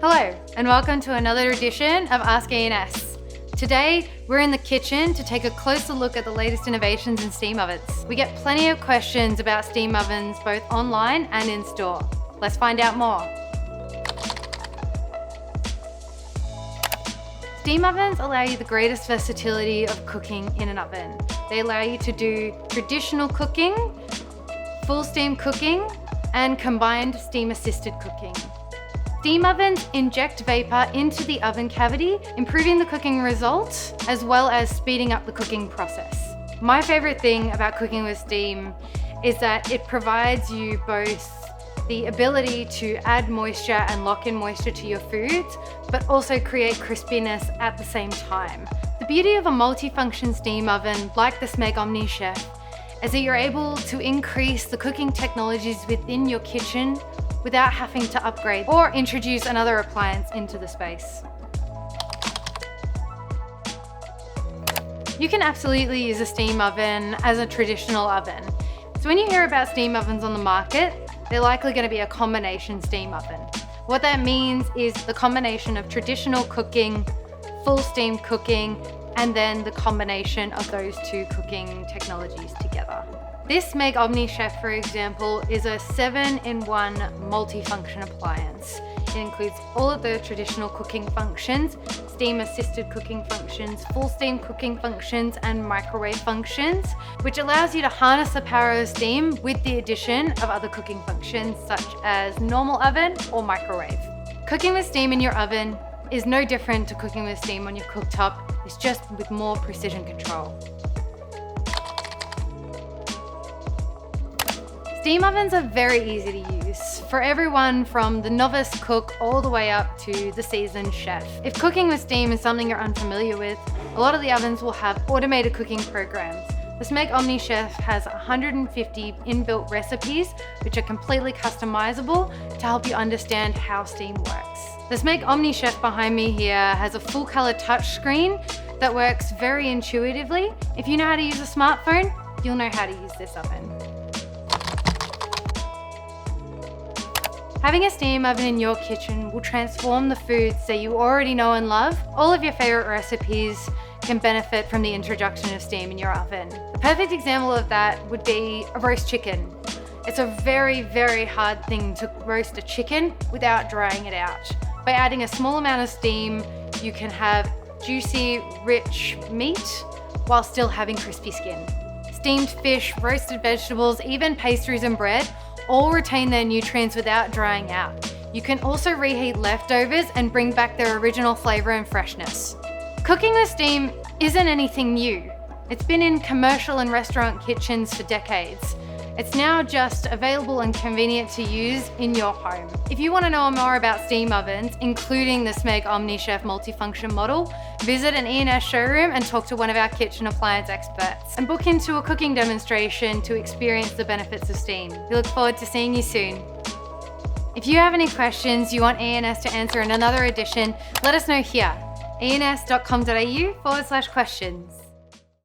Hello, and welcome to another edition of Ask E&S. Today, we're in the kitchen to take a closer look at the latest innovations in steam ovens. We get plenty of questions about steam ovens, both online and in store. Let's find out more. Steam ovens allow you the greatest versatility of cooking in an oven. They allow you to do traditional cooking, full steam cooking, and combined steam-assisted cooking. Steam ovens inject vapor into the oven cavity, improving the cooking result, as well as speeding up the cooking process. My favorite thing about cooking with steam is that it provides you both the ability to add moisture and lock in moisture to your foods, but also create crispiness at the same time. The beauty of a multifunction steam oven like the Smeg Omnichef is that you're able to increase the cooking technologies within your kitchen without having to upgrade or introduce another appliance into the space. You can absolutely use a steam oven as a traditional oven. So when you hear about steam ovens on the market, they're likely going to be a combination steam oven. What that means is the combination of traditional cooking, full steam cooking, and then the combination of those two cooking technologies together. This Smeg Omnichef, for example, is a 7-in-1 multifunction appliance. It includes all of the traditional cooking functions, steam-assisted cooking functions, full steam cooking functions, and microwave functions, which allows you to harness the power of steam with the addition of other cooking functions such as normal oven or microwave. Cooking with steam in your oven is no different to cooking with steam on your cooktop. It's just with more precision control. Steam ovens are very easy to use for everyone from the novice cook all the way up to the seasoned chef. If cooking with steam is something you're unfamiliar with, a lot of the ovens will have automated cooking programs. The Smeg Omnichef has 150 inbuilt recipes which are completely customizable to help you understand how steam works. The Smeg Omnichef behind me here has a full color touchscreen that works very intuitively. If you know how to use a smartphone, you'll know how to use this oven. Having a steam oven in your kitchen will transform the foods that you already know and love. All of your favorite recipes can benefit from the introduction of steam in your oven. A perfect example of that would be a roast chicken. It's a very, very hard thing to roast a chicken without drying it out. By adding a small amount of steam, you can have juicy, rich meat while still having crispy skin. Steamed fish, roasted vegetables, even pastries and bread all retain their nutrients without drying out. You can also reheat leftovers and bring back their original flavor and freshness. Cooking with steam isn't anything new. It's been in commercial and restaurant kitchens for decades. It's now just available and convenient to use in your home. If you want to know more about steam ovens, including the Smeg Omnichef multifunction model, visit an E&S showroom and talk to one of our kitchen appliance experts, and book into a cooking demonstration to experience the benefits of steam. We look forward to seeing you soon. If you have any questions you want E&S to answer in another edition, let us know here, ens.com.au/questions.